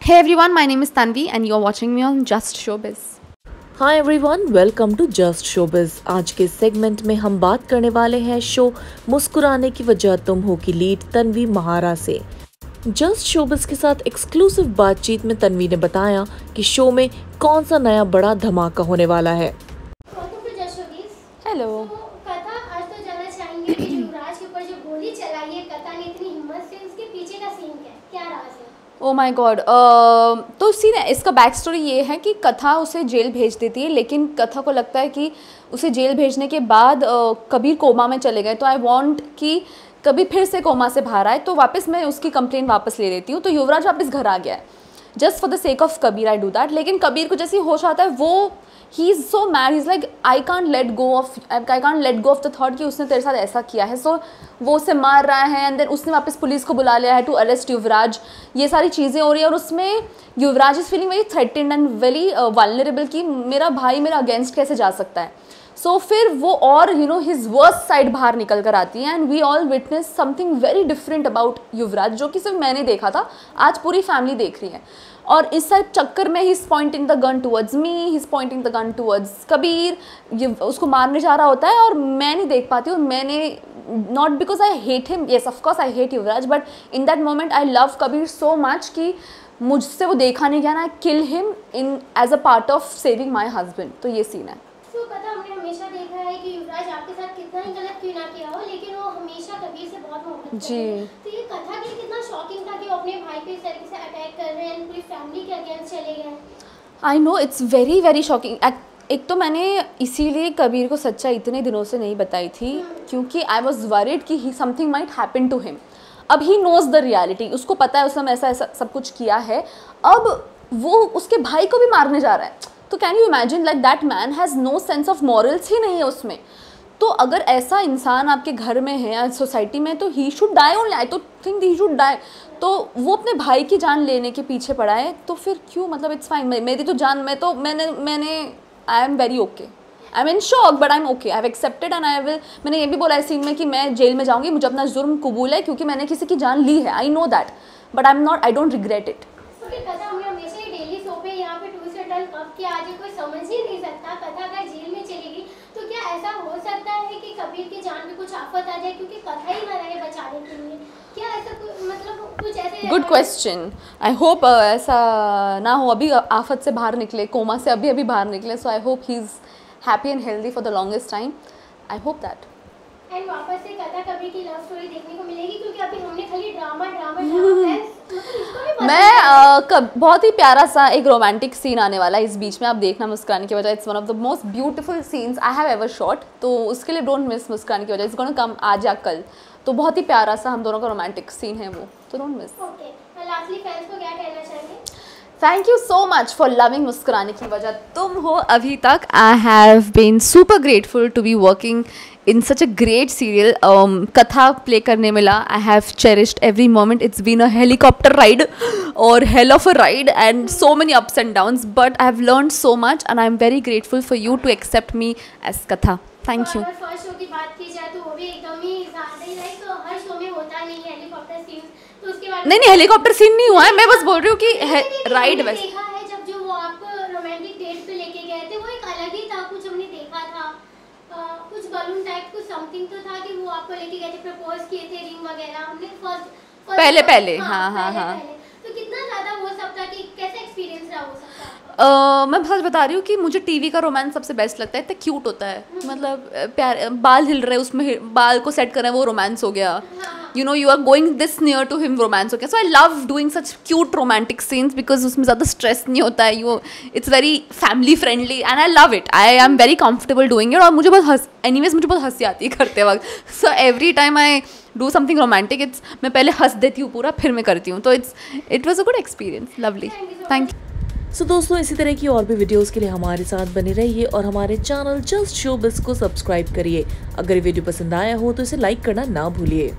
Hey everyone, my name is Tanvi and you're watching me on Just Showbiz. Hi everyone, welcome to Just Showbiz. आज के segment में हम बात करने वाले हैं शो मुस्कुराने की वजह तुम हो की लीड तन्वी महारा से। जस्ट शोबिज के साथ एक्सक्लूसिव बातचीत में तन्वी ने बताया कि शो में कौन सा नया बड़ा धमाका होने वाला है। हेलो। कथा, आज तो जानना चाहेंगे कि युवराज के ऊपर जो गोली चलाई है कथा ने इतनी हिम्मत से, उसके पीछे का सीन क्या राज है? Oh my God. तो सीन है, इसका बैक स्टोरी ये है कि कथा उसे जेल भेज देती है, लेकिन कथा को लगता है कि उसे जेल भेजने के बाद कबीर कोमा में चले गए, तो आई वांट कि कबीर फिर से कोमा से बाहर आए, तो वापस मैं उसकी कंप्लेन वापस ले लेती हूँ। तो युवराज वापस घर आ गया है, just for the sake of Kabir I do that. लेकिन कबीर को जैसे होश आता है, वो he is so mad, he is like I can't let go of the thought कि उसने तेरे साथ ऐसा किया है। सो वो उसे मार रहा है एंड देन उसने वापस पुलिस को बुला लिया है टू अरेस्ट युवराज। ये सारी चीज़ें हो रही है और उसमें Yuvraj is feeling very threatened and very vulnerable कि मेरा भाई मेरा अगेंस्ट कैसे जा सकता है। सो फिर वो और हिज वर्स्ट साइड बाहर निकल कर आती है and we all witness something very different about Yuvraj, जो कि सिर्फ मैंने देखा था, आज पूरी फैमिली देख रही है। और इस साइड चक्कर में he is Poynting the gun towards me, he is Poynting the gun towards Kabir. ये उसको मारने जा रहा होता है और मैं नहीं देख पाती हूँ। मैंने not because I hate him, yes of course I hate Yuvraj, but in that moment I love Kabir so much कि मुझसे वो देखा नहीं गया ना, I kill him in as a part of saving my husband. तो ये सीन है। कथा, हमने हमेशा देखा है कि युवराज आपके साथ कितना ही गलत क्यों ना किया हो, लेकिन वो हमेशा कबीर से बहुत मोहब्बत करते हैं। तो ये कथा के लिए कितना शॉकिंग था कि वो अपने भाई को इस तरीके से अटैक कर रहे हैं, पूरी फैमिली के अगेंस्ट चले गए। I know it's very very shocking. एक तो मैंने इसीलिए कबीर को सच्चाई इतने दिनों से नहीं बताई थी क्योंकि आई वॉज वरीड कि he something might happen to him. अब ही नोज द रियलिटी, उसको पता है उसने ऐसा ऐसा सब कुछ किया है। अब वो उसके भाई को भी मारने जा रहा है। तो can you imagine, like that man has no sense of morals ही नहीं है उसमें। तो अगर ऐसा इंसान आपके घर में है या सोसाइटी में, तो ही शुड डाई ओनली, आई तो थिंक ही शुड डाई। तो वो अपने भाई की जान लेने के पीछे पड़ा है, तो फिर क्यों, मतलब इट्स फाइन। मेरी तो जान, मैंने आई am very okay, I am in shock but I am okay, I have accepted and I will. मैंने ये भी बोला इस सीन में कि मैं जेल में जाऊँगी, मुझे अपना जुर्म कबूल है क्योंकि मैंने किसी की जान ली है, I know that, but I don't regret it. कि आज कोई समझ ही नहीं सकता, कथा अगर जेल में चलेगी तो क्या ऐसा हो सकता है कि कबीर की जान में कुछ आफत आ जाए, क्योंकि कथा ही ना रहे बचाने के लिए? क्या ऐसा मतलब कुछ ऐसे? Good question. आई होप ऐसा ना हो, अभी आफत से बाहर निकले, कोमा से अभी बाहर निकले। So I hope he is happy and healthy for the longest time. I hope that. And वापस से कथा कबीर की लव स्टोरी देखने को मिलेगी, क्योंकि अभी हमने खाली ड्रामा बहुत ही प्यारा सा एक रोमांटिक सीन आने वाला है इस बीच में, आप देखना मुस्कुराने की वजह। It's one of the most beautiful scenes I have ever shot, तो उसके लिए डोंट मिस मुस्कुराने की वजह। इट्स गोना कम आज या कल, तो बहुत ही प्यारा सा हम दोनों का रोमांटिक सीन है वो, तो don't miss. Okay, lastly fans को क्या कहना चाहेंगे? Thank you so much for loving मुस्कुराने की वजह तुम हो अभी तक। I have been super grateful to be working in such a great serial. Katha play करने मिला, I have cherished every moment. It's been a helicopter ride और hell of a ride and so many ups and downs, but I have learn so much and I am very grateful for you to accept me as Katha. Thank you. First show की बात की जाए तो वो भी एकदम ही ज़्यादा ही, like हर show में होता नहीं है हेलीकॉप्टर सीन, तो उसके बाद नहीं हेलीकॉप्टर सीन नहीं हुआ है, मैं बस बोल रही हूँ कि राइड वैसे देखा है। जब जो वो आपको रोमांटिक डेट पे लेके गए थे, वो एक अलग ही था, कुछ हमने देखा था, कुछ बलून टाइप कुछ समथिंग तो था कि वो आपको लेके गए थे, प्रपोज किए थे, रिंग वगैरह हमने फर्स्ट पहले हाँ। तो कितना ज़्यादा वो सब था कि कैसा एक्सपीरियंस रहा वो सब? मैं सच बता रही हूँ कि मुझे टीवी का रोमांस सबसे बेस्ट लगता है, इतना क्यूट होता है, मतलब प्यार, बाल हिल रहे हैं उसमें, बाल को सेट कर रहे हैं, वो रोमांस हो गया। You know you are going this near to him, romance हो गया। So I love doing such cute romantic scenes because उसमें ज़्यादा स्ट्रेस नहीं होता है, it's very family friendly and I love it. I am very comfortable doing it और मुझे बहुत मुझे बहुत हंसी आती है करते वक्त। So every time I do something romantic, मैं पहले हंस देती हूँ पूरा, फिर मैं करती हूँ, तो it was a good experience. Lovely, thank you. So दोस्तों, इसी तरह की और भी वीडियोस के लिए हमारे साथ बने रहिए और हमारे चैनल जस्ट शोबिज को सब्सक्राइब करिए। अगर वीडियो पसंद आया हो तो इसे लाइक करना ना भूलिए।